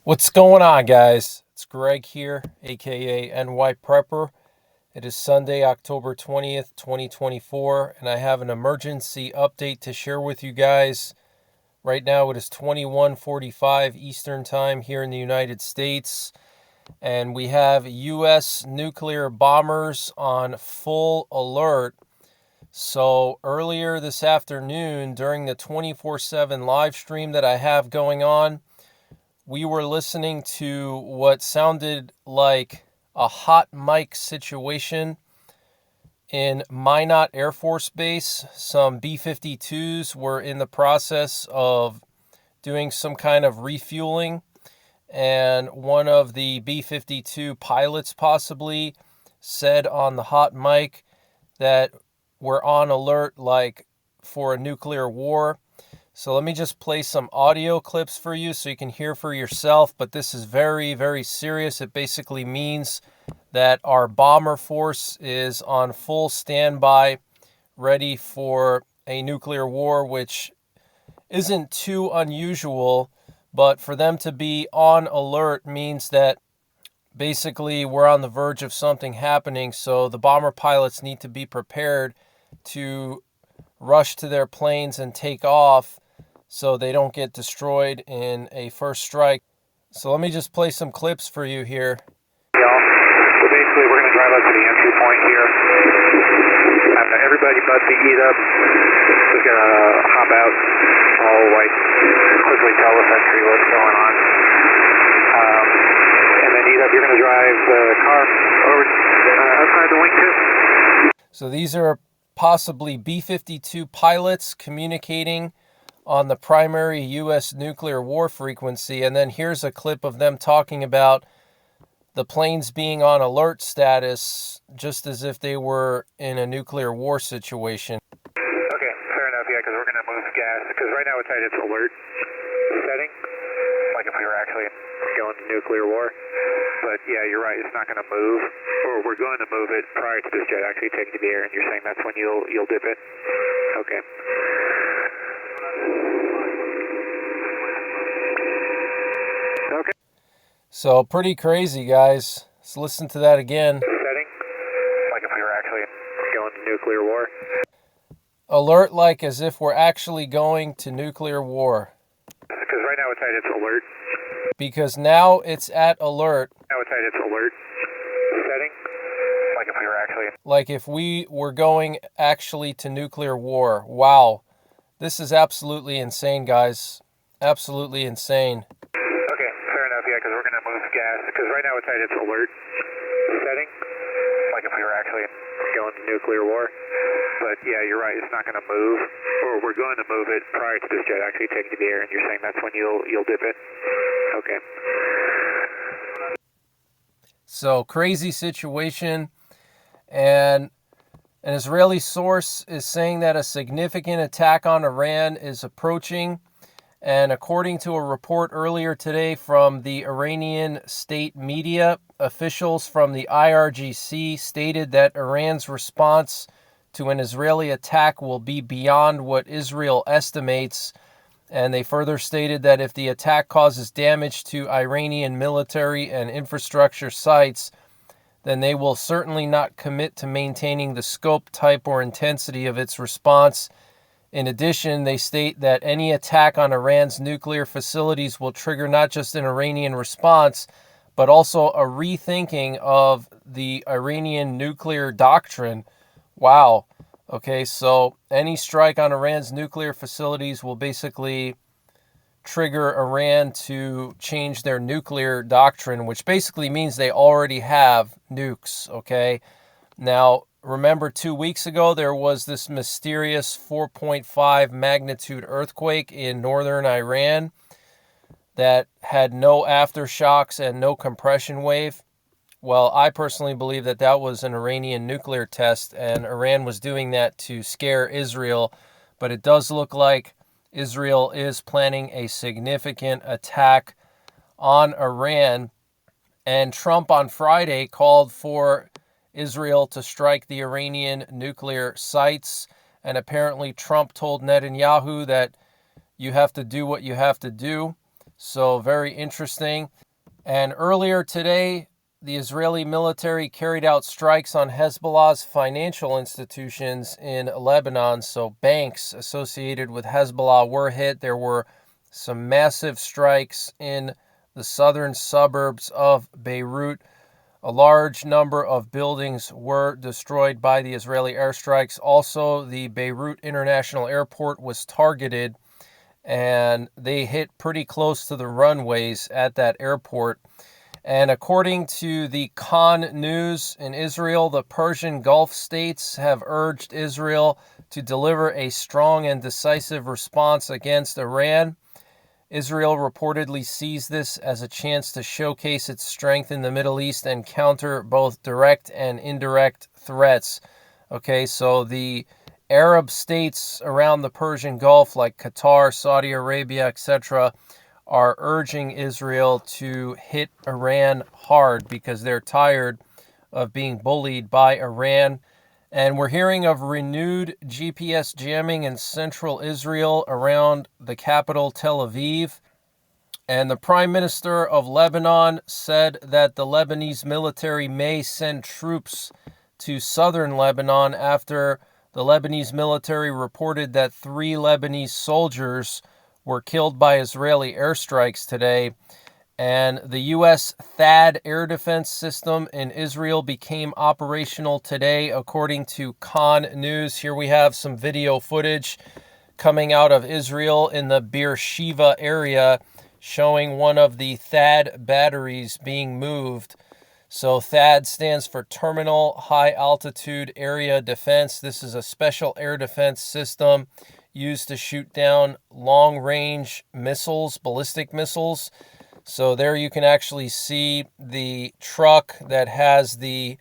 What's going on, guys? It's Greg here, aka NYPrepper. It is Sunday, October 20th, 2024, and I have an emergency update to share with you guys. Right now, it is 21:45 Eastern Time here in the United States, and we have U.S. nuclear bombers on full alert. So, earlier this afternoon, during the 24/7 live stream that I have going on, we were listening to what sounded like a hot mic situation in Minot Air Force Base. Some B-52s were in the process of doing some kind of refueling, and one of the B-52 pilots possibly said on the hot mic that we're on alert like for a nuclear war. So let me just play some audio clips for you so you can hear for yourself. But this is very, very serious. It basically means that our bomber force is on full standby, ready for a nuclear war, which isn't too unusual. But for them to be on alert means that basically we're on the verge of something happening. So the bomber pilots need to be prepared to rush to their planes and take off so they don't get destroyed in a first strike. So let me just play some clips for you here. So basically we're going to drive up to the entry point here. Everybody but the eat up is going to hop out. I'll like quickly tell the sentry what's going on. And then eat up, you're going to drive the car over outside the wing too. So these are possibly B-52 pilots communicating on the primary U.S. nuclear war frequency. And then here's a clip of them talking about the planes being on alert status, just as if they were in a nuclear war situation. Okay, fair enough, yeah, because we're going to move gas, because right now it's at its alert setting, like if we were actually going to nuclear war. But yeah, you're right, it's not going to move, or we're going to move it prior to this jet actually taking to the air, and you're saying that's when you'll dip it? Okay. Okay. So pretty crazy, guys. Let's listen to that again. Setting, like if we were actually going to nuclear war. Alert like as if we're actually going to nuclear war. Because right now it's at its alert. Because now it's at alert. Now it's at its alert setting, like if we were actually... Like if we were going actually to nuclear war. Wow. This is absolutely insane, guys. Absolutely insane. Okay, fair enough, yeah, because we're going to move gas, because right now it's at its alert setting, like if we were actually going to nuclear war. But yeah, you're right, it's not going to move, or we're going to move it prior to this jet actually taking to the air, and you're saying that's when you'll dip it? Okay. So crazy situation, and an Israeli source is saying that a significant attack on Iran is approaching. And according to a report earlier today from the Iranian state media, officials from the IRGC stated that Iran's response to an Israeli attack will be beyond what Israel estimates. And they further stated that if the attack causes damage to Iranian military and infrastructure sites, then they will certainly not commit to maintaining the scope, type, or intensity of its response. In addition, they state that any attack on Iran's nuclear facilities will trigger not just an Iranian response, but also a rethinking of the Iranian nuclear doctrine. Wow. Okay, so any strike on Iran's nuclear facilities will basically trigger Iran to change their nuclear doctrine, which basically means they already have nukes, okay? Now, remember 2 weeks ago, there was this mysterious 4.5 magnitude earthquake in northern Iran that had no aftershocks and no compression wave. Well, I personally believe that that was an Iranian nuclear test, and Iran was doing that to scare Israel. But it does look like Israel is planning a significant attack on Iran. And Trump on Friday called for Israel to strike the Iranian nuclear sites. And apparently Trump told Netanyahu that you have to do what you have to do. So very interesting. And earlier today, the Israeli military carried out strikes on Hezbollah's financial institutions in Lebanon. So banks associated with Hezbollah were hit. There were some massive strikes in the southern suburbs of Beirut. A large number of buildings were destroyed by the Israeli airstrikes. Also, the Beirut International Airport was targeted, and they hit pretty close to the runways at that airport. And according to the Khan News in Israel, the Persian Gulf states have urged Israel to deliver a strong and decisive response against Iran. Israel reportedly sees this as a chance to showcase its strength in the Middle East and counter both direct and indirect threats. Okay, so the Arab states around the Persian Gulf, like Qatar, Saudi Arabia, etc., are urging Israel to hit Iran hard because they're tired of being bullied by Iran. And we're hearing of renewed GPS jamming in central Israel around the capital, Tel Aviv. And the Prime Minister of Lebanon said that the Lebanese military may send troops to southern Lebanon after the Lebanese military reported that 3 Lebanese soldiers were killed by Israeli airstrikes today. And the U.S. THAAD air defense system in Israel became operational today, according to Khan News. Here we have some video footage coming out of Israel in the Beersheba area, showing one of the THAAD batteries being moved. So THAAD stands for Terminal High Altitude Area Defense. This is a special air defense system used to shoot down long-range missiles, ballistic missiles. So there you can actually see the truck that has the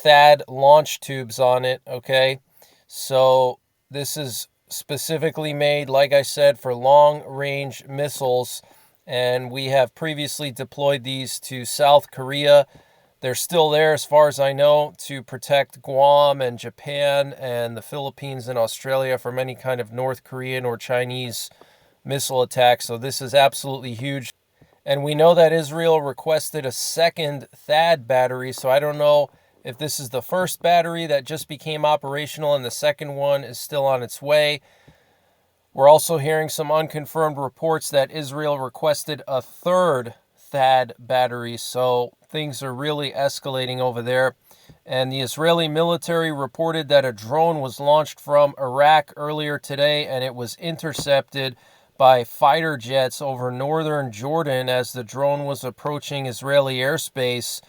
THAAD launch tubes on it, okay? So this is specifically made, like I said, for long-range missiles, and we have previously deployed these to South Korea. They're still there, as far as I know, to protect Guam and Japan and the Philippines and Australia from any kind of North Korean or Chinese missile attack. So this is absolutely huge. And we know that Israel requested a second THAAD battery, so I don't know if this is the first battery that just became operational and the second one is still on its way. We're also hearing some unconfirmed reports that Israel requested a third THAAD battery, so things are really escalating over there. And the Israeli military reported that a drone was launched from Iraq earlier today, and it was intercepted by fighter jets over northern Jordan as the drone was approaching Israeli airspace.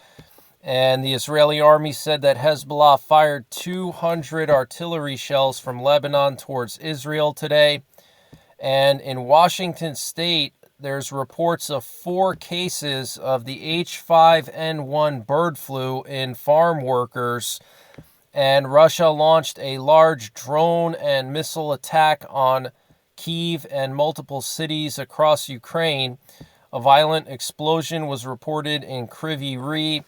And the Israeli army said that Hezbollah fired 200 artillery shells from Lebanon towards Israel today. And in Washington state, there's reports of 4 cases of the H5N1 bird flu in farm workers. And Russia launched a large drone and missile attack on Kyiv and multiple cities across Ukraine. A violent explosion was reported in Kryvyi Rih,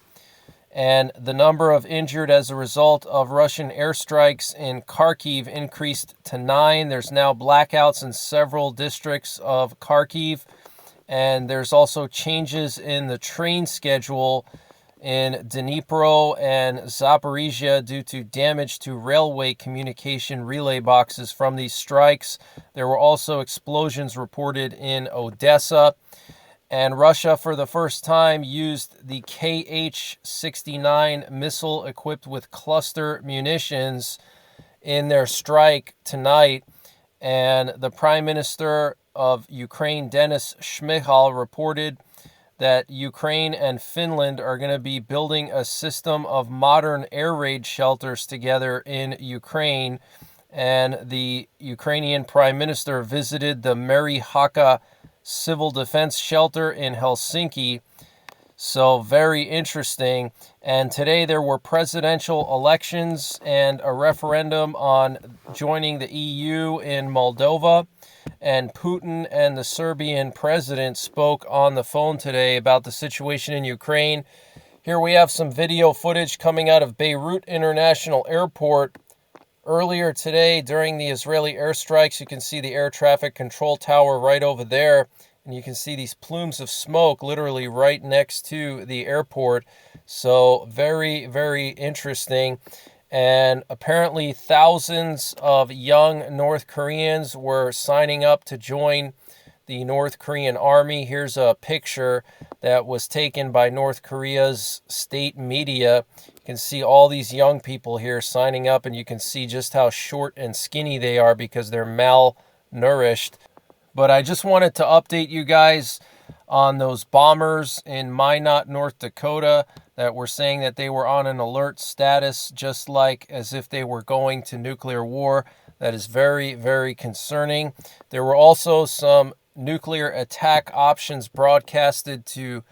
and the number of injured as a result of Russian airstrikes in Kharkiv increased to 9. There's now blackouts in several districts of Kharkiv, and there's also changes in the train schedule in Dnipro and Zaporizhia due to damage to railway communication relay boxes from these strikes. There were also explosions reported in Odessa. And Russia, for the first time, used the Kh-69 missile equipped with cluster munitions in their strike tonight. And the Prime Minister of Ukraine, Denis Shmyhal, reported that Ukraine and Finland are going to be building a system of modern air raid shelters together in Ukraine. And the Ukrainian Prime Minister visited the Merihaka Civil Defense Shelter in Helsinki. So very interesting. And today there were presidential elections and a referendum on joining the EU in Moldova. And Putin and the Serbian president spoke on the phone today about the situation in Ukraine. Here we have some video footage coming out of Beirut International Airport. Earlier today, during the Israeli airstrikes, you can see the air traffic control tower right over there. And you can see these plumes of smoke literally right next to the airport. So very, very interesting. And apparently thousands of young North Koreans were signing up to join the North Korean army. Here's a picture that was taken by North Korea's state media. You can see all these young people here signing up, and you can see just how short and skinny they are because they're malnourished. But I just wanted to update you guys on those bombers in Minot, North Dakota, that were saying that they were on an alert status, just like as if they were going to nuclear war. That is very, very concerning. There were also some nuclear attack options broadcasted to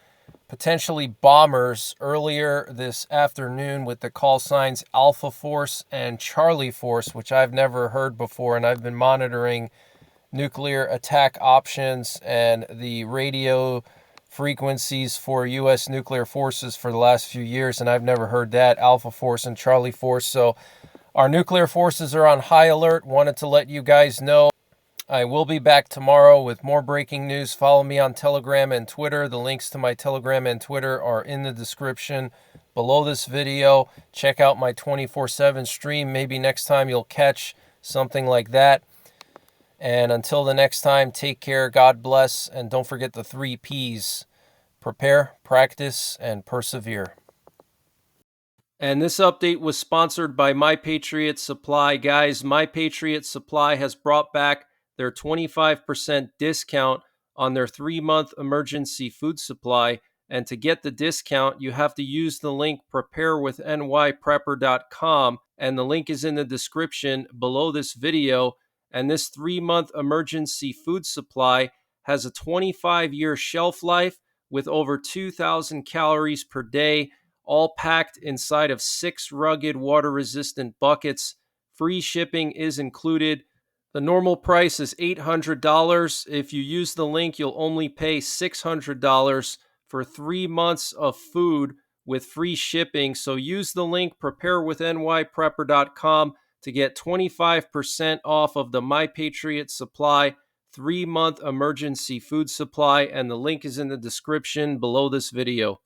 potentially bombers earlier this afternoon with the call signs Alpha Force and Charlie Force, which I've never heard before, and I've been monitoring nuclear attack options and the radio frequencies for U.S. nuclear forces for the last few years, and I've never heard that, Alpha Force and Charlie Force. So our nuclear forces are on high alert. Wanted to let you guys know. I will be back tomorrow with more breaking news. Follow me on Telegram and Twitter. The links to my Telegram and Twitter are in the description below this video. Check out my 24/7 stream. Maybe next time you'll catch something like that. And until the next time, take care, God bless, and don't forget the 3 P's: prepare, practice, and persevere. And this update was sponsored by My Patriot Supply. Guys, My Patriot Supply has brought back their 25% discount on their 3-month emergency food supply. And to get the discount, you have to use the link preparewith NYPrepper.com. And the link is in the description below this video. And this 3-month emergency food supply has a 25-year shelf life with over 2,000 calories per day, all packed inside of 6 rugged water-resistant buckets. Free shipping is included. The normal price is $800. If you use the link, you'll only pay $600 for 3 months of food with free shipping. So use the link preparewithnyprepper.com to get 25% off of the My Patriot Supply 3-month emergency food supply, and the link is in the description below this video.